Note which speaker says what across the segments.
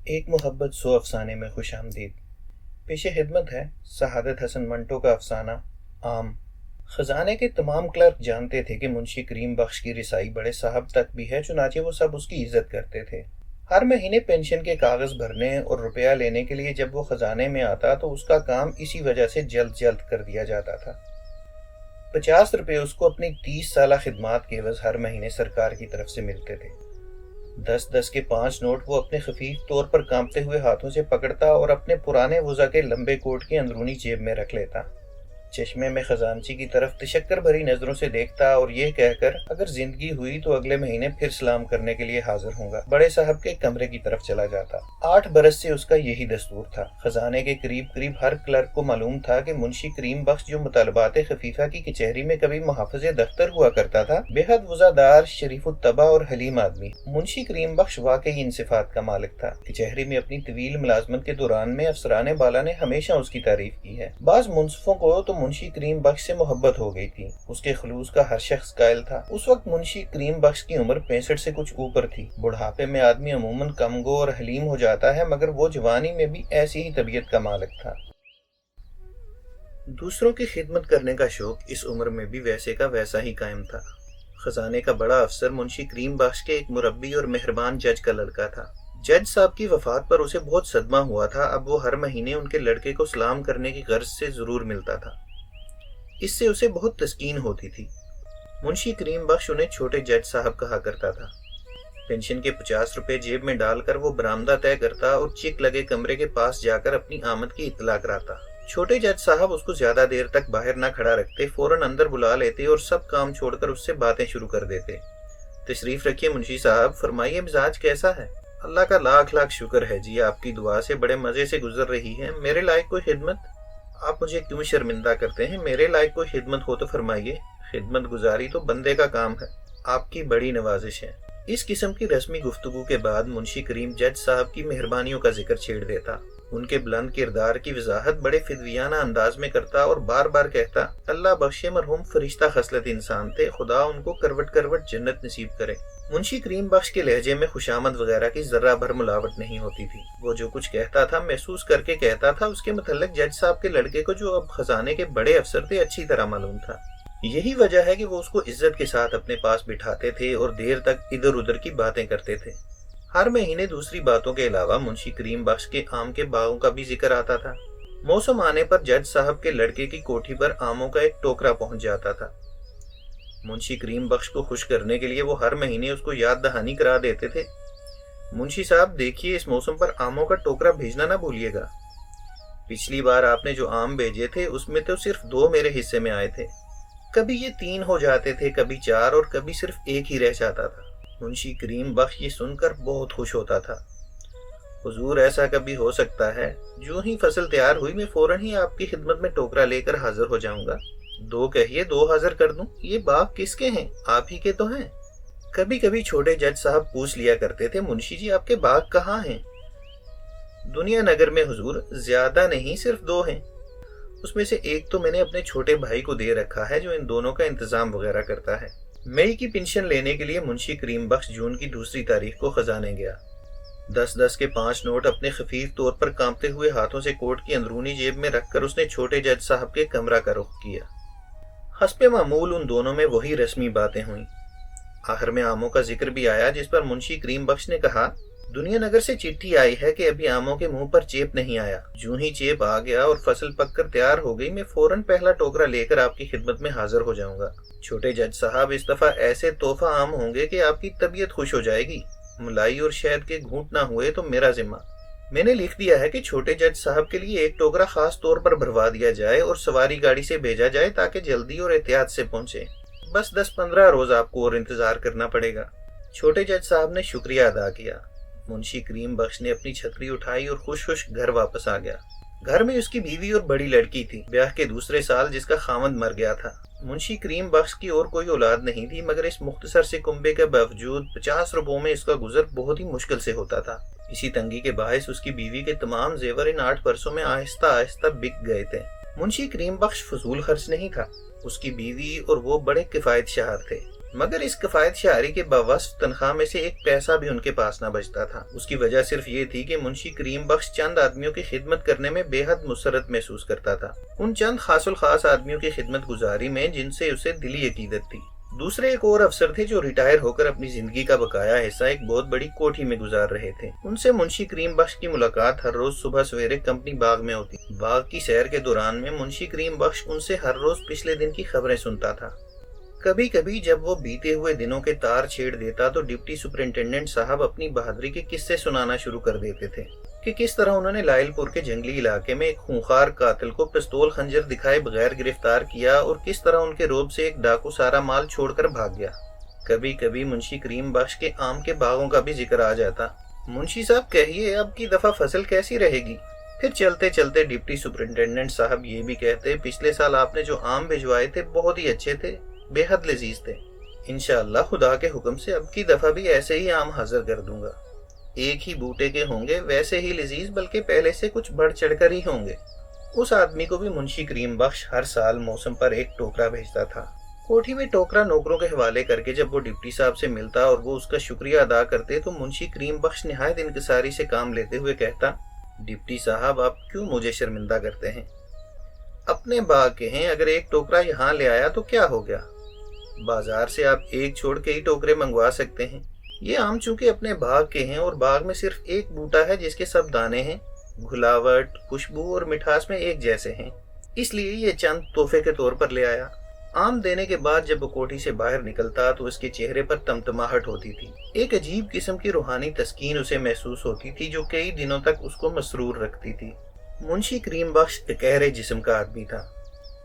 Speaker 1: ایک محبت سو افسانے میں خوش آمدید۔ پیش خدمت ہے سعادت حسن منٹو کا افسانہ عام۔ خزانے کے تمام کلرک جانتے تھے کہ منشی کریم بخش کی رسائی بڑے صاحب تک بھی ہے، چنانچہ وہ سب اس کی عزت کرتے تھے۔ ہر مہینے پینشن کے کاغذ بھرنے اور روپیہ لینے کے لیے جب وہ خزانے میں آتا تو اس کا کام اسی وجہ سے جلد کر دیا جاتا تھا۔ 50 روپے اس کو اپنی 30 سالہ خدمات کے عوض ہر مہینے سرکار کی طرف سے ملتے تھے۔ 10 کے 5 نوٹ وہ اپنے خفیف طور پر کانپتے ہوئے ہاتھوں سے پکڑتا اور اپنے پرانے وضع کے لمبے کوٹ کی اندرونی جیب میں رکھ لیتا۔ چشمے میں خزانچی کی طرف تشکر بھری نظروں سے دیکھتا اور یہ کہہ کر اگر زندگی ہوئی تو اگلے مہینے پھر سلام کرنے کے لیے حاضر ہوں گا، بڑے صاحب کے کمرے کی طرف چلا جاتا۔ 8 برس سے اس کا یہی دستور تھا۔ خزانے کے قریب ہر کلرک کو معلوم تھا کہ منشی کریم بخش جو مطالبات خفیفہ کی کچہری میں کبھی محافظ دفتر ہوا کرتا تھا، بے حد وزادار، شریف الطبع اور حلیم آدمی۔ منشی کریم بخش واقعی ان صفات کا مالک تھا۔ کچہری میں اپنی طویل ملازمت کے دوران میں افسران بالا نے ہمیشہ اس کی تعریف کی ہے۔ بعض منصفوں کو تو منشی کریم بخش سے محبت ہو گئی تھی۔ اس کے خلوص کا ہر شخص قائل تھا۔ اس وقت منشی کریم بخش کی عمر 65 سے کچھ اوپر تھی۔ بڑھاپے میں آدمی عموماً کم گو اور حلیم ہو جاتا ہے، مگر وہ جوانی میں بھی ایسی ہی طبیعت کا مالک تھا۔ دوسروں کی خدمت کرنے کا شوق اس عمر میں بھی ویسے کا ویسا ہی قائم تھا۔ خزانے کا بڑا افسر منشی کریم بخش کے ایک مربی اور مہربان جج کا لڑکا تھا۔ جج صاحب کی وفات پر اسے بہت صدمہ ہوا تھا۔ اب وہ ہر مہینے ان کے لڑکے کو سلام کرنے کی غرض سے ضرور ملتا تھا۔ اس سے اسے بہت تسکین ہوتی تھی۔ منشی کریم بخش انہیں چھوٹے جج صاحب کہا کرتا تھا۔ پینشن کے 50 روپے جیب میں ڈال کر وہ برآمدہ طے کرتا اور چک لگے کمرے کے پاس جا کر اپنی آمد کی اطلاع کراتا۔ چھوٹے جج صاحب اس کو زیادہ دیر تک باہر نہ کھڑا رکھتے، فوراً اندر بلا لیتے اور سب کام چھوڑ کر اس سے باتیں شروع کر دیتے۔ تشریف رکھیے منشی صاحب، فرمائیے مزاج کیسا ہے؟ اللہ کا لاکھ شکر ہے جی، آپ کی دعا سے بڑے مزے سے گزر رہی ہے۔ میرے لائق کوئی خدمت؟ آپ مجھے کیوں شرمندہ کرتے ہیں؟ میرے لائق کوئی خدمت ہو تو فرمائیے۔ خدمت گزاری تو بندے کا کام ہے، آپ کی بڑی نوازش ہے۔ اس قسم کی رسمی گفتگو کے بعد منشی کریم جج صاحب کی مہربانیوں کا ذکر چھیڑ دیتا۔ ان کے بلند کردار کی وضاحت بڑے فدویانہ انداز میں کرتا اور بار بار کہتا، اللہ بخشے مرحوم فرشتہ خصلت انسان تھے، خدا ان کو کروٹ جنت نصیب کرے۔ منشی کریم بخش کے لہجے میں خوشامد وغیرہ کی ذرہ بھر ملاوٹ نہیں ہوتی تھی۔ وہ جو کچھ کہتا تھا محسوس کر کے کہتا تھا۔ اس کے متعلق جج صاحب کے لڑکے کو، جو اب خزانے کے بڑے افسر تھے، اچھی طرح معلوم تھا۔ یہی وجہ ہے کہ وہ اس کو عزت کے ساتھ اپنے پاس بٹھاتے تھے اور دیر تک ادھر ادھر کی باتیں کرتے تھے۔ ہر مہینے دوسری باتوں کے علاوہ منشی کریم بخش کے آم کے باغوں کا بھی ذکر آتا تھا۔ موسم آنے پر جج صاحب کے لڑکے کی کوٹھی پر آموں کا ایک ٹوکرا پہنچ جاتا تھا۔ منشی کریم بخش کو خوش کرنے کے لیے وہ ہر مہینے اس کو یاد دہانی کرا دیتے تھے، منشی صاحب دیکھیے اس موسم پر آموں کا ٹوکرا بھیجنا نہ بھولیے گا۔ پچھلی بار آپ نے جو آم بھیجے تھے اس میں تو صرف 2 میرے حصے میں آئے تھے، کبھی یہ 3 ہو جاتے تھے، کبھی 4 اور کبھی صرف 1 ہی رہ جاتا تھا۔ منشی کریم بخش یہ سن کر بہت خوش ہوتا تھا۔ حضور ایسا کبھی ہو سکتا ہے؟ جو ہی فصل تیار ہوئی میں فوراً ہی آپ کی خدمت میں ٹوکرا لے کر حاضر ہو جاؤں گا۔ 2 کہیے 2 حاضر کر دوں۔ یہ باغ کس کے ہیں؟ آپ ہی کے تو ہیں۔ کبھی کبھی چھوٹے جج صاحب پوچھ لیا کرتے تھے، منشی جی آپ کے باغ کہاں ہیں؟ دنیا نگر میں حضور، زیادہ نہیں، صرف 2 ہیں۔ اس میں سے ایک تو میں نے اپنے چھوٹے بھائی کو دے رکھا ہے جو ان دونوں کا انتظام وغیرہ کرتا ہے۔ مئی کی پینشن لینے کے لیے منشی کریم بخش جون کی 2 تاریخ کو خزانے گیا۔ 10 کے 5 نوٹ اپنے خفیف طور پر کانپتے ہوئے ہاتھوں سے کوٹ کی اندرونی جیب میں رکھ کر اس نے چھوٹے جج صاحب کے کمرہ کا رخ کیا۔ حسب معمول ان دونوں میں وہی رسمی باتیں ہوئیں۔ آخر میں آموں کا ذکر بھی آیا، جس پر منشی کریم بخش نے کہا، دنیا نگر سے چٹھی آئی ہے کہ ابھی آموں کے منہ پر چیپ نہیں آیا۔ جو ہی چیپ آ گیا اور فصل پک کر تیار ہو گئی، میں فوراً پہلا ٹوکرا لے کر آپ کی خدمت میں حاضر ہو جاؤں گا۔ چھوٹے جج صاحب، اس دفعہ ایسے تحفہ عام ہوں گے کہ آپ کی طبیعت خوش ہو جائے گی۔ ملائی اور شہد کے گھونٹ نہ ہوئے تو میرا ذمہ۔ میں نے لکھ دیا ہے کہ چھوٹے جج صاحب کے لیے ایک ٹوکرا خاص طور پر بھروا دیا جائے اور سواری گاڑی سے بھیجا جائے تاکہ جلدی اور احتیاط سے پہنچے۔ بس 10-15 روز آپ کو اور انتظار کرنا پڑے گا۔ چھوٹے جج صاحب نے شکریہ ادا کیا۔ منشی کریم بخش نے اپنی چھتری اٹھائی اور خوش گھر واپس آ گیا۔ گھر میں اس کی بیوی اور بڑی لڑکی تھی، بیاہ کے دوسرے سال جس کا خاوند مر گیا تھا۔ منشی کریم بخش کی اور کوئی اولاد نہیں تھی، مگر اس مختصر سے کنبے کے باوجود 50 روپوں میں اس کا گزر بہت ہی مشکل سے ہوتا تھا۔ اسی تنگی کے باعث اس کی بیوی کے تمام زیور ان 8 برسوں میں آہستہ آہستہ بک گئے تھے۔ منشی کریم بخش فضول خرچ نہیں تھا۔ اس کی بیوی اور وہ بڑے کفایت شہر تھے۔ मगर इस किफायत शारी के बावजूद तनख्वाह में से एक पैसा भी उनके पास ना बचता था। उसकी वजह सिर्फ ये थी कि मुंशी करीम बख्श चंद आदमियों की खिदमत करने में बेहद मुसरत महसूस करता था, उन चंद खासुल खास आदमियों की खिदमत गुजारी में जिनसे उसे दिली अकीदत थी। दूसरे एक और अफसर थे जो रिटायर होकर अपनी जिंदगी का बकाया हिस्सा एक बहुत बड़ी कोठी में गुजार रहे थे। उनसे मुंशी करीम बख्श की मुलाकात हर रोज सुबह सवेरे कंपनी बाग में होती। बाग की सैर के दौरान में मुंशी करीम बख्श उनसे हर रोज पिछले दिन की खबरें सुनता था। कभी कभी जब वो बीते हुए दिनों के तार छेड़ देता तो डिप्टी सुपरिंटेंडेंट साहब अपनी बहादुरी के किस्से सुनाना शुरू कर देते थे कि किस तरह उन्होंने लाइलपुर के जंगली इलाके में एक खूंखार कातिल को पिस्तौल खंजर दिखाए बगैर गिरफ्तार किया और किस तरह उनके रोब से एक डाकू सारा माल छोड़कर भाग गया। कभी कभी मुंशी करीम बख्श के आम के बागों का भी जिक्र आ जाता। मुंशी साहब कहिए अब की दफा फसल कैसी रहेगी? फिर चलते चलते डिप्टी सुपरिंटेंडेंट साहब ये भी कहते, पिछले साल आपने जो आम भिजवाए थे बहुत ही अच्छे थे, बेहद लजीज थे। इंशाअल्लाह खुदा के हुक्म से अब की दफा भी ऐसे ही आम हाजिर कर दूंगा। एक ही बूटे के होंगे, वैसे ही लजीज, बल्कि पहले से कुछ बढ़ चढ़कर ही होंगे। उस आदमी को भी मुंशी करीम बख्श हर साल मौसम पर एक टोकरा भेजता था। कोठी में टोकरा नौकरों के हवाले करके जब वो डिप्टी साहब से मिलता और वो उसका शुक्रिया अदा करते तो मुंशी करीम बख्श निहायत इंकिसारी से काम लेते हुए कहता, डिप्टी साहब आप क्यों मुझे शर्मिंदा करते हैं? अपने बाग के हैं, अगर एक टोकरा यहाँ ले आया तो क्या हो गया? बाजार से आप एक छोड़ के ही टोकरे मंगवा सकते हैं। ये आम चूंकि अपने बाग के हैं और बाग में सिर्फ एक बूटा है जिसके सब दाने हैं, घुलावट, खुशबू और मिठास में एक जैसे हैं, इसलिए ये चंद तोहफे के तौर पर ले आया। आम देने के बाद जब वो कोठी से बाहर निकलता तो उसके चेहरे पर तमतमाहट होती थी। एक अजीब किस्म की रूहानी तस्कीन उसे महसूस होती थी जो कई दिनों तक उसको मसरूर रखती थी। मुंशी करीम बख्श गहरे जिस्म का आदमी था।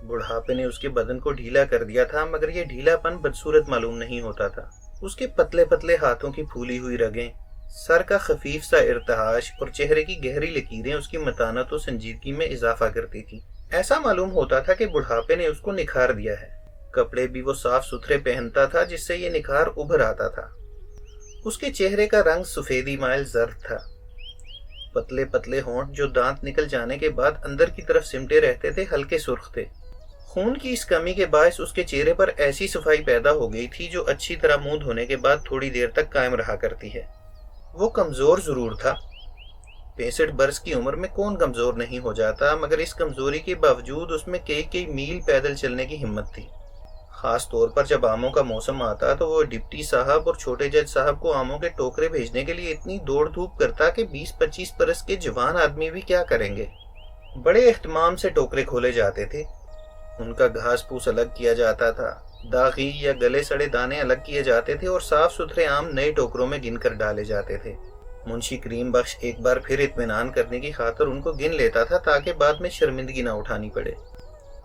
Speaker 1: बुढ़ापे ने उसके बदन को ढीला कर दिया था, मगर यह ढीलापन बदसूरत मालूम नहीं होता था। उसके पतले पतले हाथों की फूली हुई रगें, सर का खफीफ सा इर्तहाश और चेहरे की गहरी लकीरें उसकी मतानत और संजीदगी में इजाफा करती थी। ऐसा मालूम होता था कि बुढ़ापे ने उसको निखार दिया है। कपड़े भी वो साफ सुथरे पहनता था जिससे ये निखार उभर आता था। उसके चेहरे का रंग सफेदी माइल जर्द था। पतले पतले होंठ जो दांत निकल जाने के बाद अंदर की तरफ सिमटे रहते थे हल्के सुर्ख थे। खून की इस कमी के बायस उसके चेहरे पर ऐसी सफाई पैदा हो गई थी जो अच्छी तरह मुंह धोने के बाद थोड़ी देर तक कायम रहा करती है। वो कमजोर जरूर था। 65 बरस की उम्र में कौन कमजोर नहीं हो जाता, मगर इस कमजोरी के बावजूद उसमें कई कई मील पैदल चलने की हिम्मत थी। खास तौर पर जब आमों का मौसम आता तो वो डिप्टी साहब और छोटे जज साहब को आमों के टोकरे भेजने के लिए इतनी दौड़ धूप करता कि 20-25 बरस के जवान आदमी भी क्या करेंगे। बड़े एहतमाम से टोकरे खोले जाते थे, उनका घास फूस अलग किया जाता था, दागी या गले सड़े दाने अलग किए जाते थे और साफ सुथरे आम नए टोकरों में गिनकर डाले जाते थे। मुंशी करीम बख्श एक बार फिर इत्मीनान करने की खातिर उनको गिन लेता था ताकि बाद में शर्मिंदगी ना उठानी पड़े।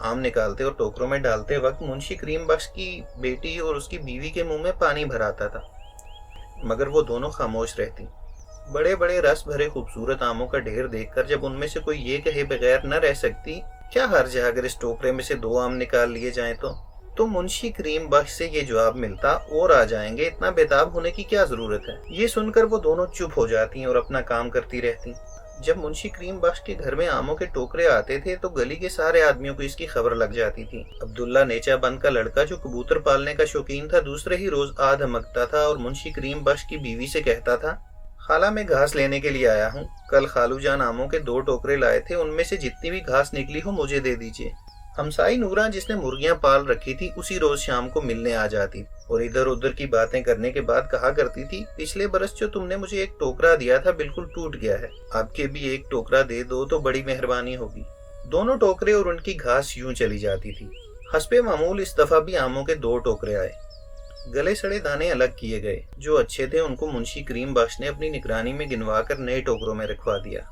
Speaker 1: आम निकालते और टोकरों में डालते वक्त मुंशी करीम बख्श की बेटी और उसकी बीवी के मुंह में पानी भर आता था, मगर वो दोनों खामोश रहती। बड़े बड़े रस भरे खूबसूरत आमों का ढेर देखकर जब उनमें से कोई ये कहे बगैर न रह सकती, क्या हर्ज है अगर इस टोकरे में से 2 आम निकाल लिए जाएं तो मुंशी करीम बख्श से ये जवाब मिलता, और आ जाएंगे, इतना बेताब होने की क्या जरूरत है। ये सुनकर वो दोनों चुप हो जाती और अपना काम करती रहती। जब मुंशी करीम बख्श के घर में आमों के टोकरे आते थे तो गली के सारे आदमियों को इसकी खबर लग जाती थी। अब्दुल्ला नेचा बंद का लड़का जो कबूतर पालने का शौकीन था दूसरे ही रोज आ धमकता था और मुंशी करीम बख्श की बीवी से कहता था, खाला मैं घास लेने के लिए आया हूँ, कल खालू जान आमों के 2 टोकरे लाए थे, उनमें से जितनी भी घास निकली हो मुझे दे दीजिए। हमसाई नूरा जिसने मुर्गियां पाल रखी थी उसी रोज शाम को मिलने आ जाती और इधर उधर की बातें करने के बाद कहा करती थी, पिछले बरस जो तुमने मुझे एक टोकरा दिया था बिल्कुल टूट गया है, आपके भी एक टोकरा दे दो तो बड़ी मेहरबानी होगी। दोनों टोकरे और उनकी घास यूं चली जाती थी। हस्बे मामूल इस दफा भी आमों के 2 टोकरे आए। गले सड़े दाने अलग किए गए, जो अच्छे थे उनको मुंशी करीम बख्श ने अपनी निगरानी में गिनवा कर नए टोकरों में रखवा दिया।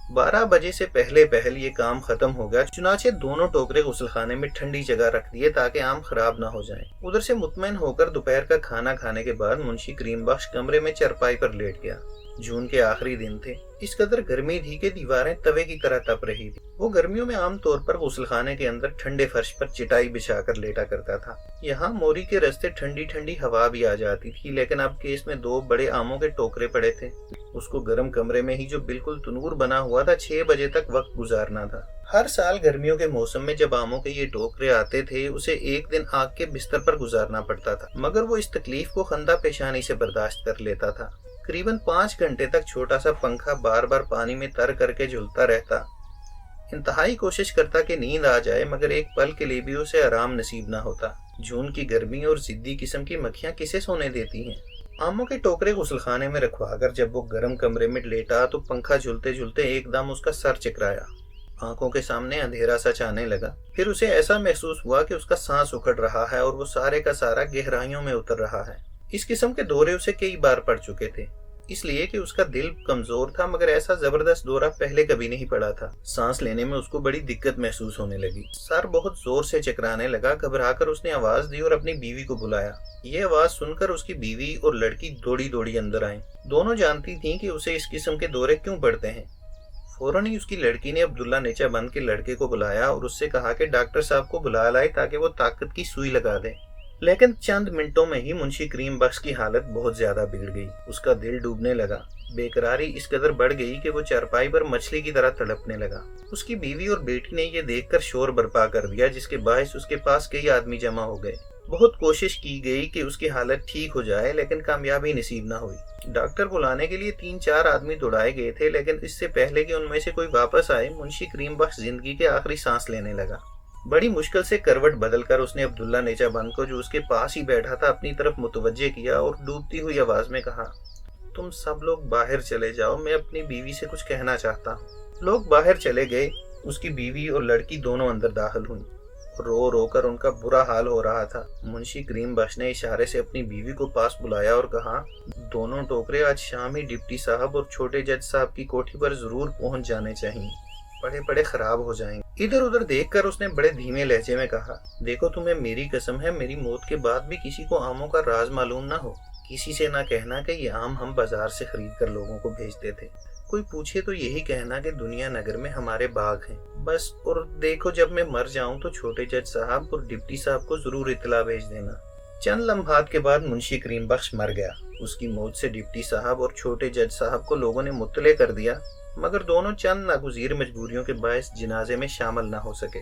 Speaker 1: 12 बजे से पहले पहल ये काम खत्म हो गया, चुनाचे दोनों टोकरे गुस्लखाने में ठंडी जगह रख दिए ताकि आम खराब ना हो जाएं। उधर से मुतमईन होकर दोपहर का खाना खाने के बाद मुंशी करीम बख्श कमरे में चरपाई पर लेट गया। जून के आखिरी दिन थे। इस कदर गर्मी थी कि दीवारें तवे की तरह तप रही थी। वो गर्मियों में आम तौर पर गुस्लखाने के अंदर ठंडे फर्श पर चिटाई बिछाकर लेटा करता था। यहाँ मोरी के रास्ते ठंडी ठंडी हवा भी आ जाती थी, लेकिन अब केस में 2 बड़े आमों के टोकरे पड़े थे। उसको गर्म कमरे में ही, जो बिल्कुल तनूर बना हुआ था, 6 बजे तक वक्त गुजारना था। हर साल गर्मियों के मौसम में जब आमों के ये टोकरे आते थे, उसे एक दिन आग के बिस्तर पर गुजारना पड़ता था, मगर वो इस तकलीफ को खंदा पेशानी से बर्दाश्त कर लेता था। करीबन 5 घंटे तक छोटा सा पंखा बार बार पानी में तर करके झुलता रहता। इंतहाई कोशिश करता कि नींद आ जाए, मगर एक पल के लिए भी उसे आराम नसीब ना होता। जून की गर्मी और जिद्दी किस्म की मक्खियां किसे सोने देती हैं। आमों के टोकरे गुस्लखाने में रखवाकर जब वो गर्म कमरे में लेटा तो पंखा झुलते झुलते एकदम उसका सर चकराया। आंखों के सामने अंधेरा सा छाने लगा। फिर उसे ऐसा महसूस हुआ कि उसका सांस उखड़ रहा है और वो सारे का सारा गहराइयों में उतर रहा है। इस किस्म के दौरे उसे कई बार पड़ चुके थे, इसलिए कि उसका दिल कमजोर था, मगर ऐसा जबरदस्त दौरा पहले कभी नहीं पड़ा था। सांस लेने में उसको बड़ी दिक्कत महसूस होने लगी। सर बहुत जोर से चकराने लगा। घबराकर उसने आवाज दी और अपनी बीवी को बुलाया। ये आवाज सुनकर उसकी बीवी और लड़की दौड़ी दौड़ी अंदर आई। दोनों जानती थीं कि उसे इस किस्म के दौरे क्यों पड़ते हैं। फौरन ही उसकी लड़की ने अब्दुल्ला नेचाबंद के लड़के को बुलाया और उससे कहा कि डॉक्टर साहब को बुला लाए ताकि वो ताकत की सुई लगा दे। लेकिन चंद मिनटों में ही मुंशी करीम बख्श की हालत बहुत ज्यादा बिगड़ गई। उसका दिल डूबने लगा। बेकरारी इस कदर बढ़ गई कि वो चारपाई पर मछली की तरह तड़पने लगा। उसकी बीवी और बेटी ने ये देखकर शोर बर्पा कर दिया, जिसके बायस उसके पास कई आदमी जमा हो गए। बहुत कोशिश की गई कि उसकी हालत ठीक हो जाए, लेकिन कामयाबी नसीब न हुई। डॉक्टर बुलाने के लिए 3-4 आदमी दौड़ाए गए थे, लेकिन इससे पहले कि उनमें से कोई वापस आए, मुंशी करीम बख्श जिंदगी के आखिरी सांस लेने लगा। बड़ी मुश्किल से करवट बदलकर उसने अब्दुल्ला नेचाबंद को, जो उसके पास ही बैठा था, अपनी तरफ मुतवज्जे किया और डूबती हुई आवाज में कहा, तुम सब लोग बाहर चले जाओ, मैं अपनी बीवी से कुछ कहना चाहता हूँ। लोग बाहर चले गए। उसकी बीवी और लड़की दोनों अंदर दाखिल हुई। रो रो कर उनका बुरा हाल हो रहा था। मुंशी करीम बख्श ने इशारे से अपनी बीवी को पास बुलाया और कहा, दोनों टोकरे आज शाम ही डिप्टी साहब और छोटे जज साहब की कोठी पर जरूर पहुंच जाने चाहिए, पड़े पड़े खराब हो जाएंगे। इधर उधर देखकर उसने बड़े धीमे लहजे में कहा, देखो तुम्हें मेरी कसम है, मेरी मौत के बाद भी किसी को आमों का राज मालूम ना हो। किसी से ना कहना कि ये आम हम बाजार से खरीद कर लोगों को भेजते थे। कोई पूछे तो यही कहना कि दुनिया नगर में हमारे बाग हैं, बस। और देखो, जब मैं मर जाऊं तो छोटे जज साहब और डिप्टी साहब को जरूर इतला भेज देना। चंद लम्हात के बाद मुंशी करीम बख्श मर गया। उसकी मौत से डिप्टी साहब और छोटे जज साहब को लोगों ने मुत्तले कर दिया, मगर दोनों चंद नागुज़ीर मजबूरियों के बायस जनाजे में शामिल न हो सके।